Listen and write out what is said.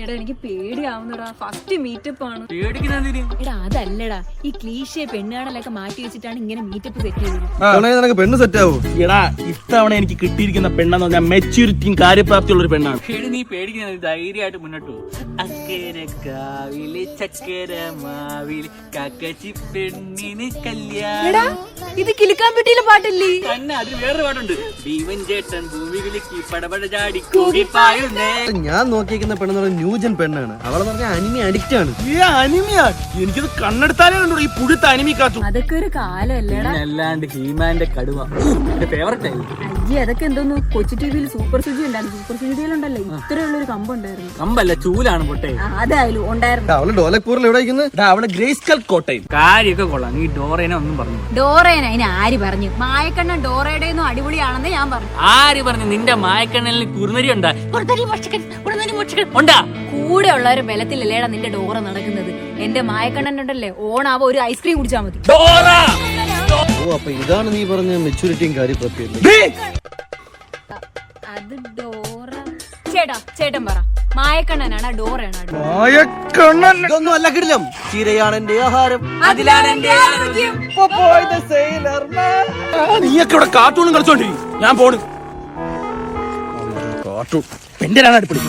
എടാ എനിക്ക് പേടിയാവുന്നടാ, first meetup ആണ്. എടാ അതല്ലടാ, ഈ ക്ലീശയെ പെണ്ണുകാണലൊക്കെ മാറ്റി വെച്ചിട്ടാണ് ഇങ്ങനെ മീറ്റപ്പ് സെറ്റ് ചെയ്തത്. പെണ്ണ് സെറ്റ് ആവൂ. എടാ ഇത്തവണ എനിക്ക് കിട്ടിയിരിക്കുന്ന പെണ്ണെന്ന് പറഞ്ഞാൽ മെച്യൂരിറ്റിയും കാര്യപ്രാപ്തിയുള്ള ഒരു പെണ്ണാണ്. നീ പേടിക്കുന്നത് ധൈര്യമായിട്ട് മുന്നോട്ട് അക്കരക്കാവിലെ ചക്കര മാവിലെ കാക്കച്ചി പെണ്ണിന് കല്യാണം. ഇത് കിലുക്കാൻ പെട്ടിയിലെ പാട്ടല്ലേ? തന്നെ അതിന് വേറൊരു പാട്ടുണ്ട്. ദീവൻ ചേട്ടൻ ഭൂമികളിലേക്ക് പടപട ചാടി കൂടിപ്പായുന്നേ. ഞാൻ നോക്കിയിരിക്കുന്ന പെണ്ണെന്ന് ന്യൂജൻ പെണ്ണാണ്. അവളെ പറഞ്ഞ അനിമി അഡിക്റ്റ് ആണ്. അനിമിയാ? എനിക്കത് കണ്ണെടുത്താലേ കണ്ടു ഈ പുഴുത്ത അനിമി കാത്തു. അതൊക്കെ ഒരു കാലല്ലേടാ. അല്ലാണ്ട് ഹീമാന്റെ കടുവ എന്റെ ഫേവറേറ്റ് ആയിരുന്നു. അയ്യേ, അതൊക്കെ എന്തോന്നു കൊച്ചു ടിവിയിൽ സൂപ്പർ സുജി ഉണ്ടായിരുന്നു. സൂപ്പർ സുജിയിലുണ്ടല്ലോ ഇത്രയുള്ളൊരു കമ്പുണ്ടായിരുന്നു. കമ്പല്ല ചൂലാണ് പൊട്ടേ. അതായാലും ഉണ്ടായിരുന്നു. അവള് ഡോലക്പൂരിൽ എവിടെ ഇരിക്കുന്നത്? അവള് ഗ്രേസ്കൽ കോട്ടയം. കാര്യമൊക്കെ കൊള്ളാം. നീ ഡോറേനെ ഒന്നും പറഞ്ഞു? ഡോറേന അതിന് ആര് പറഞ്ഞു? മായക്കണ്ണൻ ഡോറയുടെ ഒന്നും അടിപൊളിയാണെന്ന് ഞാൻ പറഞ്ഞു. ആര് പറഞ്ഞു? നിന്റെ മായക്കണ്ണലിന് കുറുനരി ഉണ്ടാ? ഉണ്ടാ? കൂടെ ഉള്ള ഒരു ബലത്തിലല്ലേടാ നിന്റെ ഡോറ നടക്കുന്നത്. എന്റെ മായക്കണ്ണൻ ഉണ്ടല്ലേ, ഓണാവോ ഒരു ഐസ്ക്രീം കുടിച്ചാൽ മതി. ഓ, അപ്പൊ ഇതാണ് നീ പറഞ്ഞ മെച്യൂരിറ്റിയും കാര്യപ്രാപ്തിയും. അത് ഡോറ. ചേട്ടൻ പറ, മായക്കണ്ണനാണ് ഡോറയാണോ? ഇതൊന്നും അല്ല കിടിലം. ചീരയാണ് എന്റെ ആഹാരം, അതിലാണ് എന്റെ ആരോഗ്യം. നീയൊക്കെ ഇവിടെ കാർട്ടൂണും കളിച്ചോണ്ടിരിക്കും. ഞാൻ പോണു. കാർട്ടൂൺ പെന്റെ അടുപ്പിടി.